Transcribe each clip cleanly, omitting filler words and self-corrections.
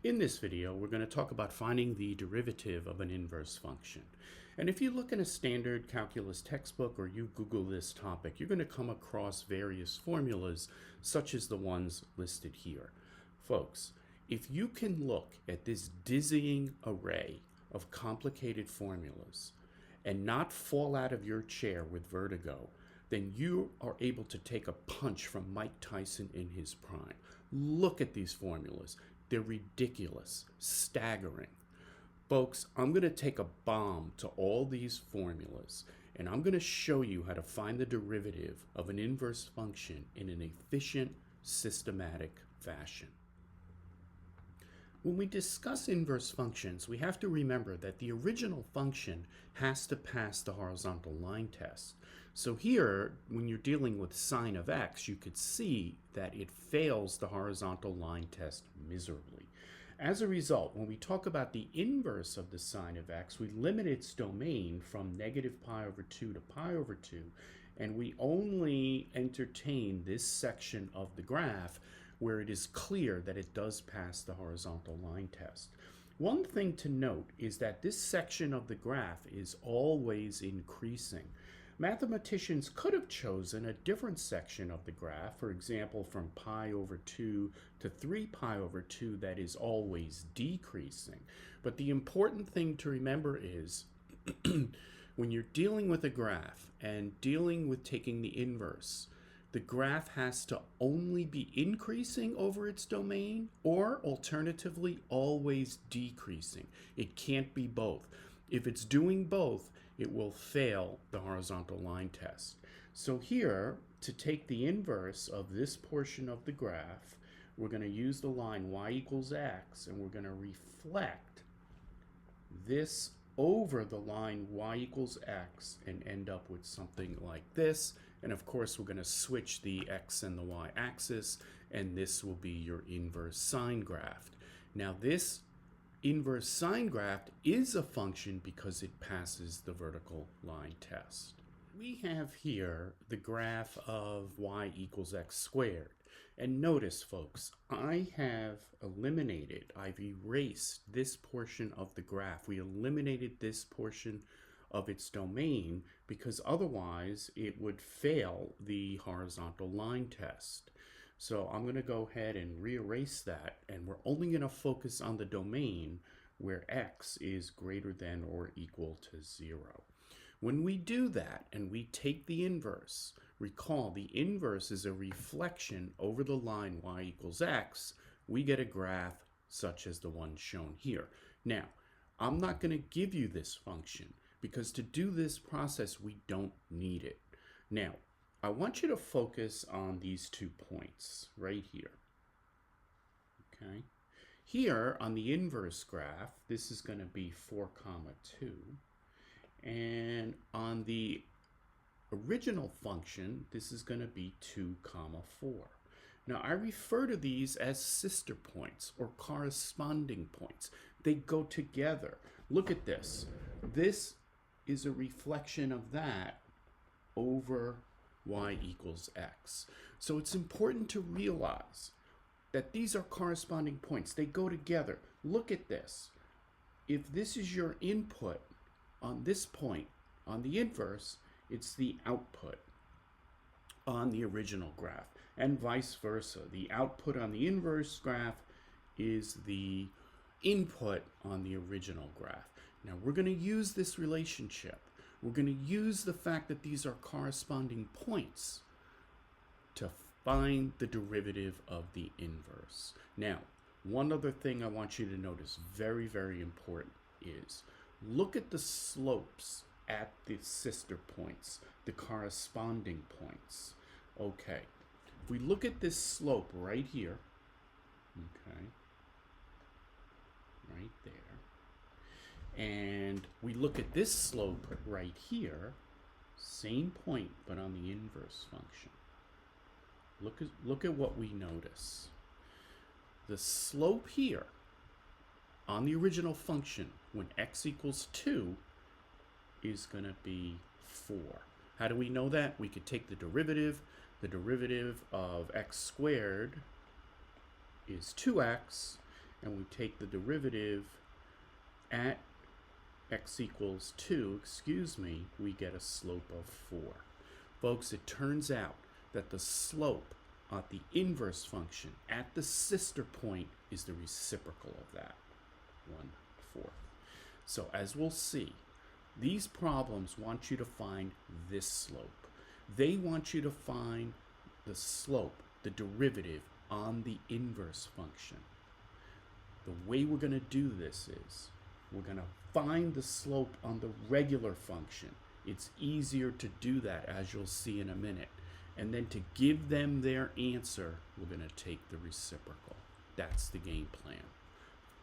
In this video, we're going to talk about finding the derivative of an inverse function. And if you look in a standard calculus textbook or you Google this topic, you're going to come across various formulas such as the ones listed here. Folks, if you can look at this dizzying array of complicated formulas and not fall out of your chair with vertigo, then you are able to take a punch from Mike Tyson in his prime. Look at these formulas. They're ridiculous, staggering. Folks, I'm going to take a bomb to all these formulas, and I'm going to show you how to find the derivative of an inverse function in an efficient, systematic fashion. When we discuss inverse functions, we have to remember that the original function has to pass the horizontal line test. So here, when you're dealing with sine of x, you could see that it fails the horizontal line test miserably. As a result, when we talk about the inverse of the sine of x, we limit its domain from negative pi over 2 to pi over 2, and we only entertain this section of the graph where it is clear that it does pass the horizontal line test. One thing to note is that this section of the graph is always increasing. Mathematicians could have chosen a different section of the graph, for example, from pi over 2 to 3 pi over 2 that is always decreasing. But the important thing to remember is when you're dealing with a graph and dealing with taking the inverse, the graph has to only be increasing over its domain or alternatively always decreasing. It can't be both. If it's doing both, it will fail the horizontal line test. So here, to take the inverse of this portion of the graph, we're going to use the line y equals x, and we're going to reflect this over the line y equals x and end up with something like this. And of course, we're going to switch the x and the y axis, and this will be your inverse sine graph. Now, this inverse sine graph is a function because it passes the vertical line test. We have here the graph of y equals x squared. And notice, folks, I have eliminated, I've erased this portion of the graph. We eliminated this portion of its domain because otherwise it would fail the horizontal line test. So I'm going to go ahead and re-erase that, and we're only going to focus on the domain where x is greater than or equal to 0. When we do that and we take the inverse, recall the inverse is a reflection over the line y equals x, we get a graph such as the one shown here. Now, I'm not going to give you this function because to do this process, we don't need it. Now, I want you to focus on these 2 points right here. Okay. Here on the inverse graph, this is going to be 4, 2. And on the original function, this is going to be 2, 4. Now, I refer to these as sister points or corresponding points. They go together. Look at this. This is a reflection of that over y equals x. So it's important to realize that these are corresponding points. They go together. Look at this. If this is your input on this point, on the inverse, it's the output on the original graph, and vice versa. The output on the inverse graph is the input on the original graph. Now we're going to use this relationship. We're going to use the fact that these are corresponding points to find the derivative of the inverse. Now, one other thing I want you to notice, very, very important, is look at the slopes at the sister points, the corresponding points. Okay, if we look at this slope right here, okay, right there, and we look at this slope right here, same point but on the inverse function. Look at what we notice. The slope here on the original function when x equals 2 is going to be 4. How do we know that? We could take the derivative. The derivative of x squared is 2x, and we take the derivative at x equals 2, we get a slope of 4. Folks, it turns out that the slope at the inverse function at the sister point is the reciprocal of that, 1/4. So as we'll see, these problems want you to find this slope. They want you to find the slope, the derivative on the inverse function. The way we're going to do this is we're going to find the slope on the regular function. It's easier to do that, as you'll see in a minute. And then to give them their answer, we're going to take the reciprocal. That's the game plan.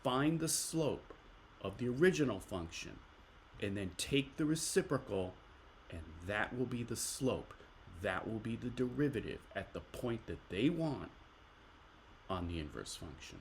Find the slope of the original function, and then take the reciprocal, and that will be the slope. That will be the derivative at the point that they want on the inverse function.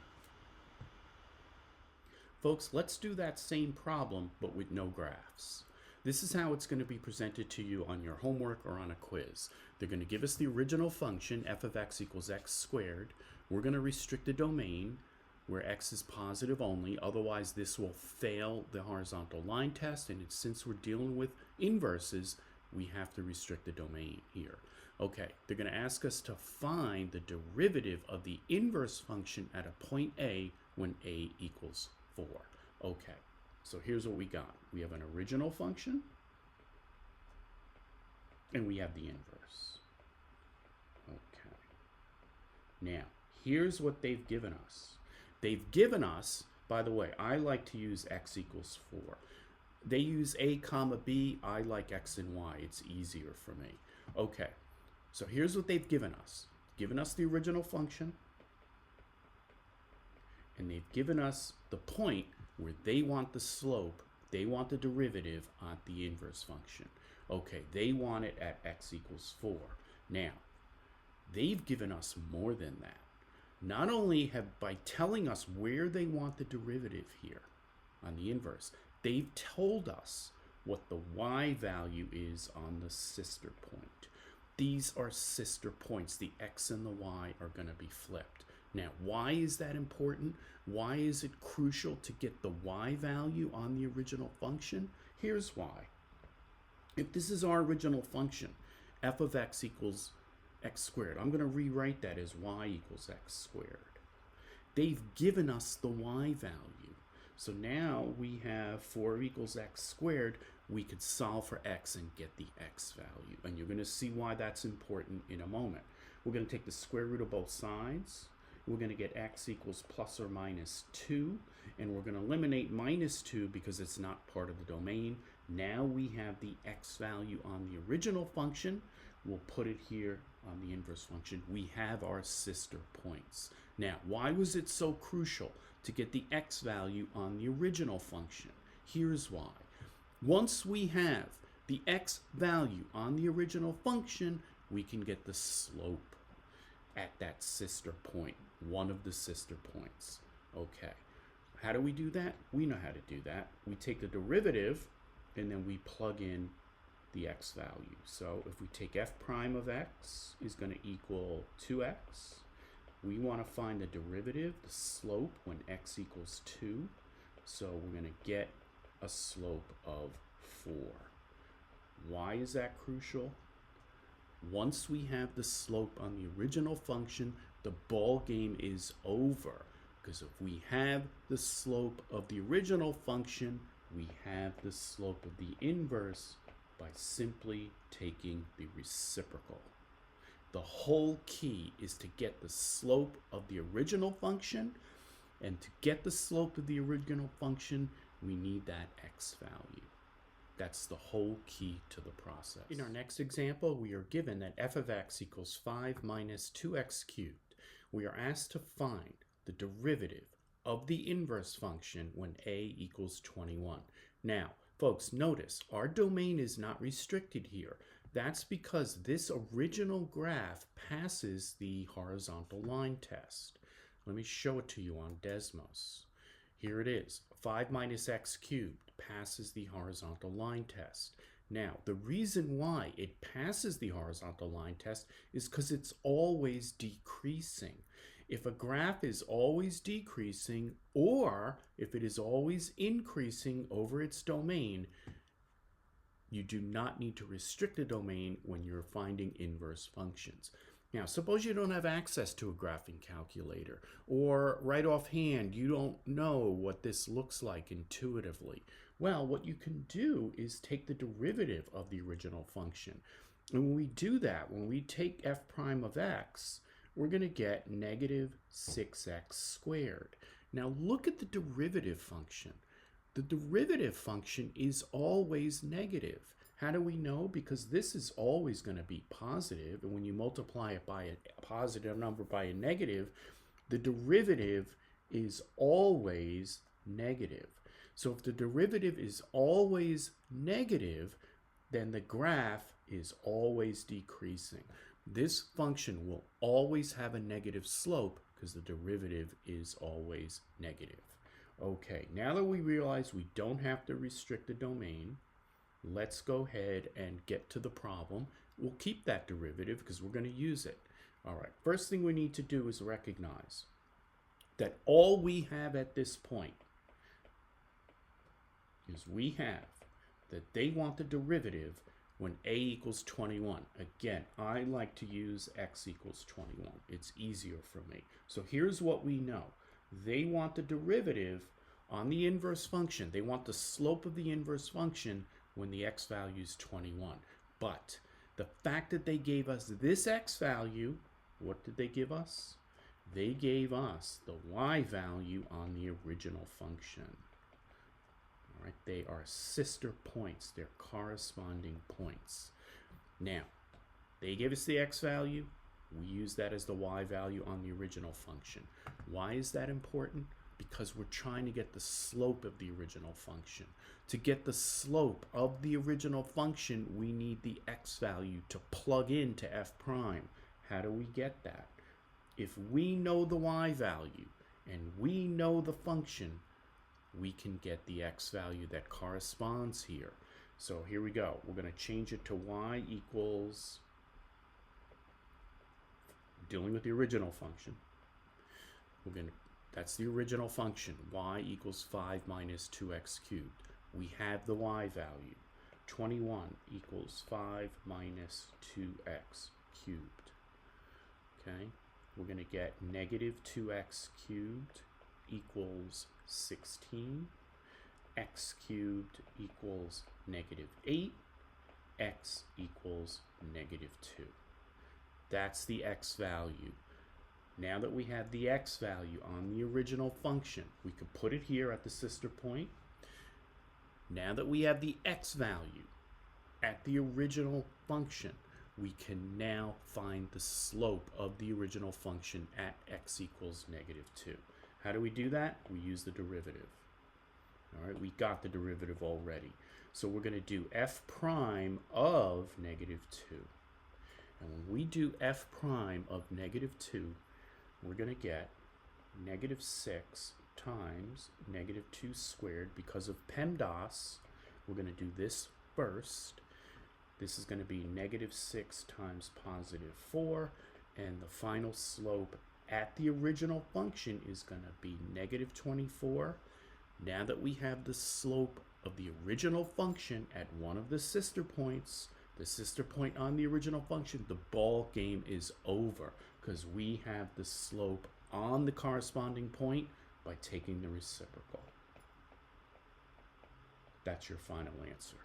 Folks, let's do that same problem, but with no graphs. This is how it's going to be presented to you on your homework or on a quiz. They're going to give us the original function, f of x equals x squared. We're going to restrict the domain where x is positive only, otherwise this will fail the horizontal line test, and since we're dealing with inverses, we have to restrict the domain here. Okay, they're going to ask us to find the derivative of the inverse function at a point A when A equals 4. Okay, so here's what we got. We have an original function, and we have the inverse. Okay. Now, here's what they've given us. They've given us, by the way, I like to use x equals 4. They use a comma b. I like x and y. It's easier for me. Okay, so here's what they've given us. Given us the original function, and they've given us the point where they want the slope, they want the derivative on the inverse function. Okay, they want it at x equals 4. Now, they've given us more than that. Not only have, by telling us where they want the derivative here on the inverse, they've told us what the y value is on the sister point. These are sister points. The x and the y are going to be flipped. Now, why is that important? Why is it crucial to get the y value on the original function? Here's why. If this is our original function, f of x equals x squared, I'm going to rewrite that as y equals x squared. They've given us the y value. So now we have 4 equals x squared. We could solve for x and get the x value. And you're going to see why that's important in a moment. We're going to take the square root of both sides. We're going to get x equals plus or minus 2. And we're going to eliminate minus 2 because it's not part of the domain. Now we have the x value on the original function. We'll put it here on the inverse function. We have our sister points. Now, why was it so crucial to get the x value on the original function? Here's why. Once we have the x value on the original function, we can get the slope at that sister point, one of the sister points. Okay, how do we do that? We know how to do that. We take the derivative and then we plug in the x value. So if we take f prime of x is going to equal 2x, we want to find the derivative, the slope, when x equals 2. So we're going to get a slope of 4. Why is that crucial? Once we have the slope on the original function, the ball game is over. Because if we have the slope of the original function, we have the slope of the inverse by simply taking the reciprocal. The whole key is to get the slope of the original function, and to get the slope of the original function, we need that x value. That's the whole key to the process. In our next example, we are given that f of x equals 5 minus 2x cubed. We are asked to find the derivative of the inverse function when a equals 21. Now, folks, notice our domain is not restricted here. That's because this original graph passes the horizontal line test. Let me show it to you on Desmos. Here it is. 5 minus x cubed passes the horizontal line test. Now, the reason why it passes the horizontal line test is because it's always decreasing. If a graph is always decreasing or if it is always increasing over its domain, you do not need to restrict a domain when you're finding inverse functions. Now, suppose you don't have access to a graphing calculator, or right offhand, you don't know what this looks like intuitively. Well, what you can do is take the derivative of the original function. And when we do that, when we take f prime of x, we're going to get negative 6x squared. Now, look at the derivative function. The derivative function is always negative. How do we know? Because this is always going to be positive, and when you multiply it by a positive number by a negative, the derivative is always negative. So if the derivative is always negative, then the graph is always decreasing. This function will always have a negative slope because the derivative is always negative. Okay, now that we realize we don't have to restrict the domain, let's go ahead and get to the problem. We'll keep that derivative because we're going to use it. All right, first thing we need to do is recognize that all we have at this point is we have that they want the derivative when a equals 21. Again, I like to use x equals 21. It's easier for me. So here's what we know. They want the derivative on the inverse function. They want the slope of the inverse function when the x value is 21. But the fact that they gave us this x value, what did they give us? They gave us the y value on the original function. All right, they are sister points. They're corresponding points. Now, they gave us the x value. We use that as the y value on the original function. Why is that important? Because we're trying to get the slope of the original function. To get the slope of the original function, we need the x value to plug into f prime. How do we get that? If we know the y value and we know the function, we can get the x value that corresponds here. So here we go. We're going to change it to y equals, dealing with the original function. That's the original function, y equals 5 minus 2x cubed. We have the y value. 21 equals 5 minus 2x cubed. Okay, we're going to get negative 2x cubed equals 16. X cubed equals negative 8. X equals negative 2. That's the x value. Now that we have the x value on the original function, we could put it here at the sister point. Now that we have the x value at the original function, we can now find the slope of the original function at x equals negative 2. How do we do that? We use the derivative. All right, we got the derivative already. So we're going to do f prime of negative 2. And when we do f prime of negative 2, we're going to get negative 6 times negative 2 squared. Because of PEMDAS, we're going to do this first. This is going to be negative 6 times positive 4. And the final slope at the original function is going to be negative 24. Now that we have the slope of the original function at one of the sister points, the sister point on the original function, the ball game is over because we have the slope on the corresponding point by taking the reciprocal. That's your final answer.